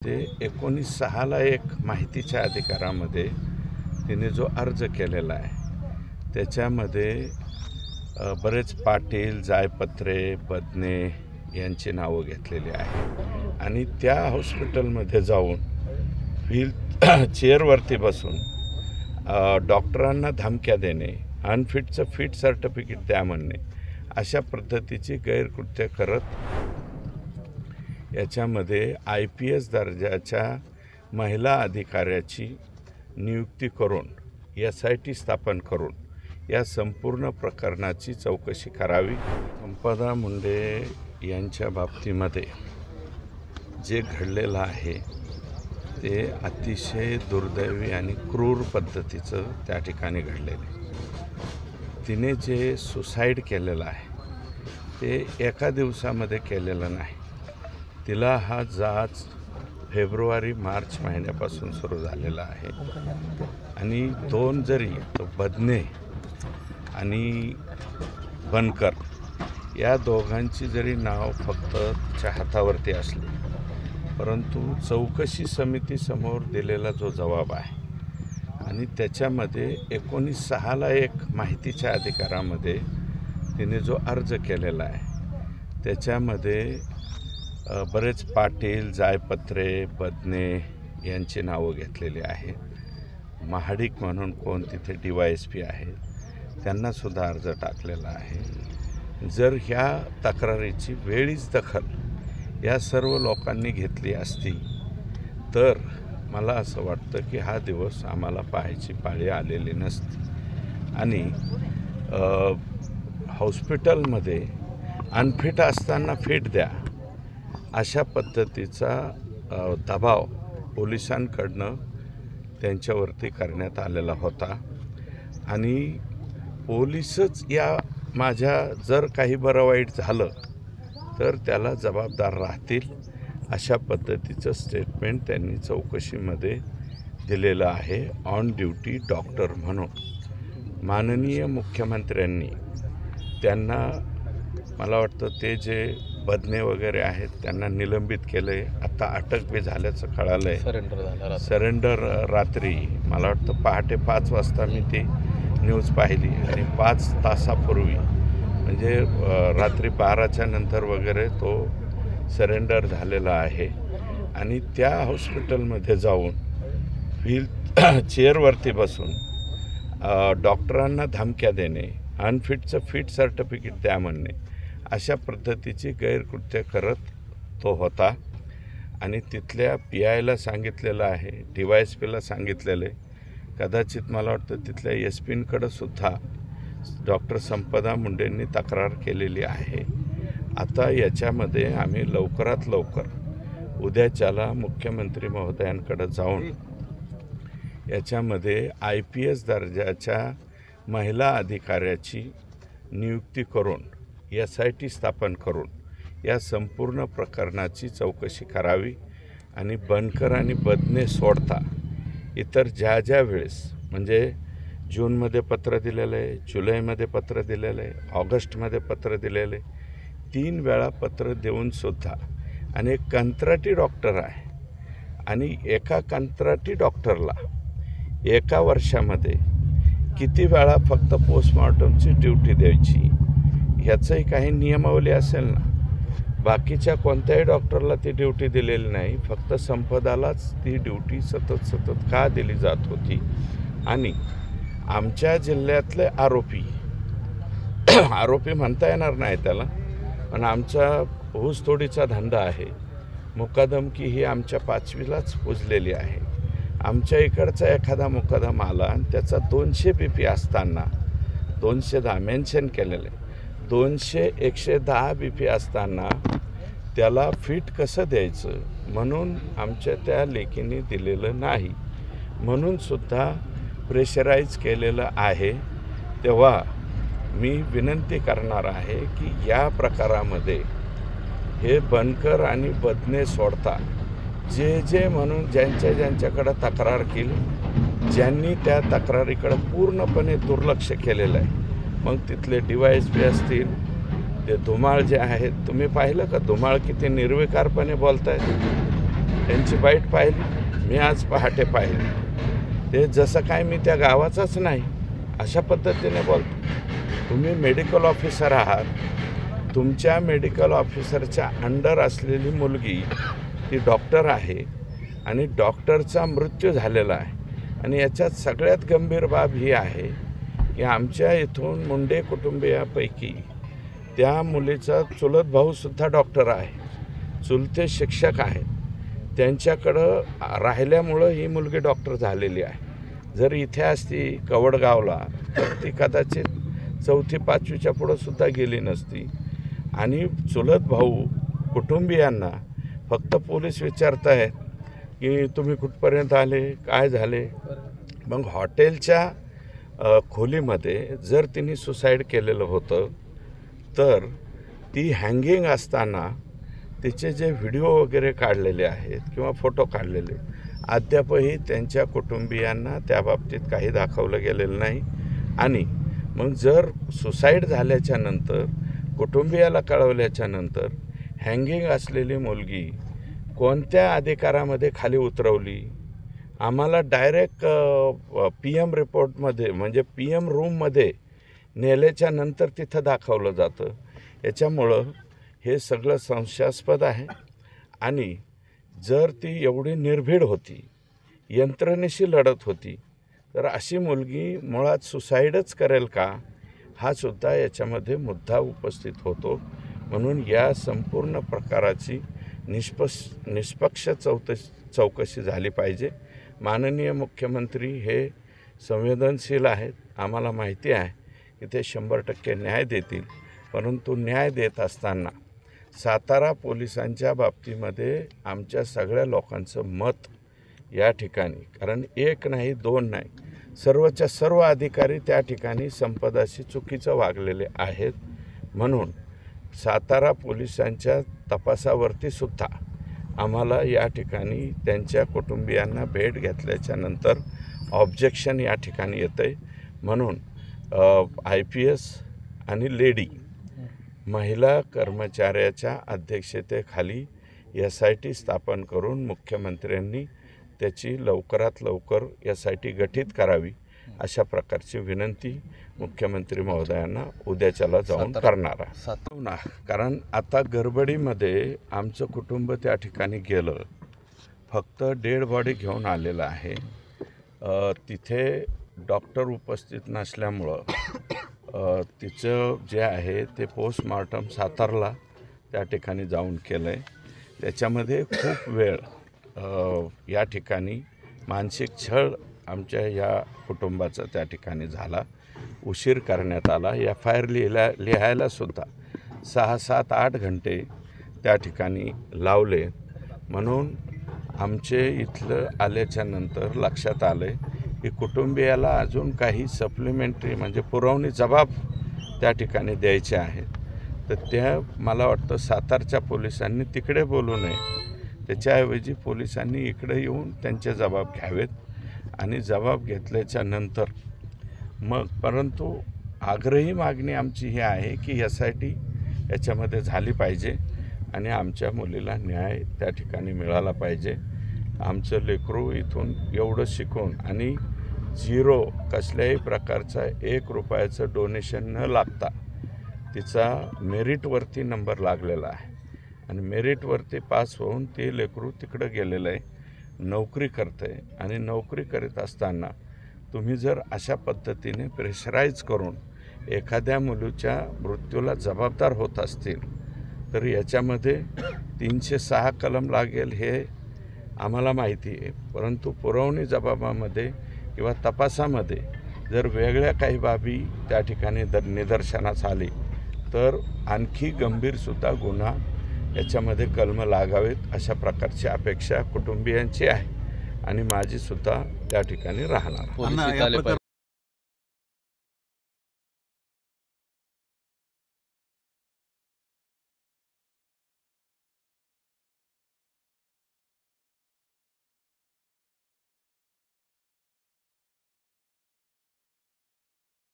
ते 19/6ला एक माहितीच्या अधिकारामध्ये तिने जो अर्ज केलेला आहे त्याच्यामध्ये बरेच पाटील, जायपत्रे, बदने यांची नावं घेतलेली आहे आणि त्या हॉस्पिटलमध्ये जाऊन व्हील चेअरवरती बसून डॉक्टरांना धमक्या देणे, अनफिटचं फिट सर्टिफिकेट द्या म्हणणे, अशा पद्धतीची गैरकृत्य करत याच्यामध्ये IPS दर्जाच्या महिला अधिकाऱ्याची नियुक्ती करून SIT स्थापन करून या संपूर्ण प्रकरणाची चौकशी करावी. संपदा मुंडे यांच्या बाबतीमध्ये जे घडलेलं आहे ते अतिशय दुर्दैवी आणि क्रूर पद्धतीचं त्या ठिकाणी घडलेलं आहे. तिने जे सुसाईड केलेलं आहे ते एका दिवसामध्ये केलेलं नाही. तिला हा जाच फेब्रुवारी-मार्च महिन्यापासून सुरू झालेला आहे आणि दोन जरी तो बदने आणि बनकर या दोघांची जरी नाव फक्त तिच्या हातावरती असली, परंतु चौकशी समितीसमोर दिलेला जो जबाब आहे आणि त्याच्यामध्ये 19/6ला एक माहितीच्या अधिकारामध्ये तिने जो अर्ज केलेला आहे त्याच्यामध्ये बरेच पाटील, जायपत्रे, बदने यांची नावं घेतलेली आहे. महाडिक म्हणून कोण तिथे DYSP आहेत, त्यांनासुद्धा अर्ज टाकलेला आहे. जर ह्या तक्रारीची वेळीच दखल या सर्व लोकांनी घेतली असती तर मला असं वाटतं की हा दिवस आम्हाला पाहायची पाळी आलेली नसती आणि हॉस्पिटलमध्ये अनफिट असताना फिट द्या अशा पद्धतीचा दबाव पोलिसांकडनं त्यांच्यावरती करण्यात आलेला होता आणि पोलीसच या माझ्या जर काही बरं वाईट झालं तर त्याला जबाबदार राहतील अशा पद्धतीचं स्टेटमेंट त्यांनी चौकशीमध्ये दिलेलं आहे. ऑन ड्युटी डॉक्टर म्हणून माननीय मुख्यमंत्र्यांनी त्यांना, मला वाटतं ते जे बदने वगैरे आहेत त्यांना निलंबित केलं आहे. आता अटक बी झाल्याचं कळालं आहे. सरेंडर रात्री मला वाटतं पहाटे 5 वाजता मी ती न्यूज पाहिली आणि 5 तासापूर्वी म्हणजे रात्री 12च्या नंतर वगैरे तो सरेंडर झालेला आहे आणि त्या हॉस्पिटलमध्ये जाऊन व्हील चेअरवरती बसून डॉक्टरांना धमक्या देणे, अनफिटचं फिट सर्टिफिकेट द्या म्हणणे, अशा पद्धतीची गैरकृत्य करत तो होता आणि तिथल्या PIला सांगितलेलं आहे, DYSPला सांगितलेलं आहे. कदाचित मला वाटतं तिथल्या SPंकडं सुद्धा डॉक्टर संपदा मुंडेंनी तक्रार केलेली आहे. आता याच्यामध्ये आम्ही लवकरात लवकर उद्याच्याला मुख्यमंत्री महोदयांकडे जाऊन याच्यामध्ये IPS दर्जाच्या महिला अधिकाऱ्याची नियुक्ती करून SIT स्थापन करून या संपूर्ण प्रकरणाची चौकशी करावी आणि बनकर आणि बदने सोडता इतर ज्या ज्या वेळेस, म्हणजे जूनमध्ये पत्र दिलेलं आहे, जुलैमध्ये पत्र दिलेलं आहे, ऑगस्टमध्ये पत्र दिलेलं आहे, 3 वेळा पत्र देऊनसुद्धा आणि एक कंत्राटी डॉक्टर आहे आणि एका कंत्राटी डॉक्टरला एका वर्षामध्ये किती वेळा फक्त पोस्टमॉर्टमची ड्युटी द्यायची ह्याचंही काही नियमावली असेल ना. बाकीच्या कोणत्याही डॉक्टरला ती ड्युटी दिलेली नाही, फक्त संपदालाच ती ड्युटी सतत का दिली जात होती. आणि आमच्या जिल्ह्यातले आरोपी म्हणता येणार नाही त्याला, पण आमचा ऊसतोडीचा धंदा आहे. मुकादमकी ही आमच्या 5वीलाच पुजलेली आहे. आमच्या इकडचा एखादा मुकादम आला आणि त्याचा 200 BP असताना 210 मेन्शन केलेलं आहे, 110 BP असताना त्याला फिट कसं द्यायचं म्हणून आमच्या त्या लेखीने दिलेलं नाही, म्हणूनसुद्धा प्रेशराईज केलेलं आहे. तेव्हा मी विनंती करणार आहे की या प्रकारामध्ये हे बनकर आणि बदने सोडता जे म्हणून ज्यांच्याकडं तक्रार केली, ज्यांनी त्या तक्रारीकडं पूर्णपणे दुर्लक्ष केलेलं आहे, मग तिथले DYSP असतील, ते धुमाळ जे आहेत, तुम्ही पाहिलं का धुमाळ किती निर्विकारपणे बोलत आहेत. त्यांची बाईट पाहिली, मी आज पहाटे पाहिली. ते जसं काय मी त्या गावाचाच नाही अशा पद्धतीने बोलतो. तुम्ही मेडिकल ऑफिसर आहात, तुमच्या मेडिकल ऑफिसरच्या अंडर असलेली मुलगी ती डॉक्टर आहे आणि डॉक्टरचा मृत्यू झालेला आहे. आणि याच्यात सगळ्यात गंभीर बाब ही आहे की आमच्या इथून मुंडे कुटुंबियापैकी त्या मुलीचा चुलत भाऊसुद्धा डॉक्टर आहे, चुलते शिक्षक आहेत. त्यांच्याकडं राहिल्यामुळं ही मुलगी डॉक्टर झालेली आहे. जर इथे असती कवडगावला तर ती कदाचित 4वी-5वीच्या पुढंसुद्धा गेली नसती. आणि चुलत भाऊ कुटुंबियांना फक्त पोलीस विचारत आहेत की तुम्ही कुठपर्यंत आले, काय झाले. मग हॉटेलच्या खोलीमध्ये जर तिने सुसाईड केलेलं होतं तर ती हँगिंग असताना तिचे जे व्हिडिओ वगैरे काढलेले आहेत किंवा फोटो काढलेले अद्यापही त्यांच्या कुटुंबियांना त्या बाबतीत काही दाखवलं गेलेलं नाही. आणि मग जर सुसाईड झाल्याच्या नंतर कुटुंबियाला कळवल्याच्या नंतर हँगिंग असलेली मुलगी कोणत्या अधिकारामध्ये खाली उतरवली, आम्हाला डायरेक्ट PM रिपोर्टमध्ये म्हणजे PM रूममध्ये नेल्याच्या नंतर तिथं दाखवलं जातं. याच्यामुळं हे सगळं संशयास्पद आहे. आणि जर ती एवढी निर्भीड होती, यंत्रणेशी लढत होती, तर अशी मुलगी मुळात सुसाईडच करेल का, हा सुद्धा याच्यामध्ये मुद्दा उपस्थित होतो. म्हणून या संपूर्ण प्रकाराची निष्पक्ष चौकशी झाली पाहिजे. माननीय मुख्यमंत्री हे संवेदनशील आहेत, आम्हाला माहिती आहे की ते 100% न्याय देतील. परंतु न्याय देत असताना सातारा पोलिसांच्या बाबतीमध्ये आमच्या सगळ्या लोकांचं मत या ठिकाणी, कारण एक नाही दोन नाही, सर्वच्या सर्व अधिकारी त्या ठिकाणी संपदाशी चुकीचं वागलेले आहेत. म्हणून सातारा पोलिसांच्या तपासावरती सुद्धा आम्हाला या ठिकाणी त्यांच्या कुटुंबियांना भेट घेतल्याच्या नंतर ऑब्जेक्शन या ठिकाणी येतं आहे. म्हणून IPS आणि लेडी महिला कर्मचाऱ्याच्या अध्यक्षतेखाली SIT स्थापन करून मुख्यमंत्र्यांनी त्याची लवकरात लवकर SIT गठीत करावी अशा प्रकारची विनंती मुख्यमंत्री महोदयांना उद्याच्याला जाऊन करणार आहे. कारण आता गडबडीमध्ये आमचं कुटुंब त्या ठिकाणी गेलं, फक्त डेड बॉडी घेऊन आलेलं आहे. तिथे डॉक्टर उपस्थित नसल्यामुळं तिचं जे आहे ते पोस्टमॉर्टम सातारला त्या ठिकाणी जाऊन केलं आहे. त्याच्यामध्ये खूप वेळ या ठिकाणी मानसिक छळ आमच्या या कुटुंबाचा त्या ठिकाणी झाला, उशीर करण्यात आला. FIR लिहायलासुद्धा 6, 7, 8 घंटे त्या ठिकाणी लावले. म्हणून आमचे इथलं आल्याच्या नंतर लक्षात आलं की कुटुंबियाला अजून काही सप्लिमेंटरी म्हणजे पुरवणी जबाब त्या ठिकाणी द्यायचे आहेत. तर त्या मला वाटतं सातारच्या पोलिसांनी तिकडे बोलू नये, त्याच्याऐवजी पोलिसांनी इकडे येऊन त्यांचे जबाब घ्यावेत. आणि जबाब घेतल्याच्या नंतर मग, परंतु आग्रही मागणी आमची ही आहे की SIT याच्यामध्ये झाली पाहिजे आणि आमच्या मुलीला न्याय त्या ठिकाणी मिळाला पाहिजे. आमचं लेकरू इथून एवढं शिकून आणि झिरो कसल्याही प्रकारचा 1 रुपयाचं डोनेशन न लागता तिचा मेरिटवरती नंबर लागलेला आहे आणि मेरिटवरती पास होऊन ते लेकरू तिकडं गेलेलं आहे, नोकरी करतं आहे. आणि नोकरी करीत असताना तुम्ही जर अशा पद्धतीने प्रेशराईज करून एखाद्या मुलीच्या मृत्यूला जबाबदार होत असतील तर याच्यामध्ये 306 कलम लागेल हे आम्हाला माहिती आहे. परंतु पुरवणी जबाबामध्ये किंवा तपासामध्ये जर वेगळ्या काही बाबी त्या ठिकाणी निदर्शनास आली तर आणखी गंभीरसुद्धा गुन्हा याच्यामध्ये कलम लागावेत अशा प्रकारची अपेक्षा कुटुंबियांची आहे आणि माझीसुद्धा त्या ठिकाणी राहणार.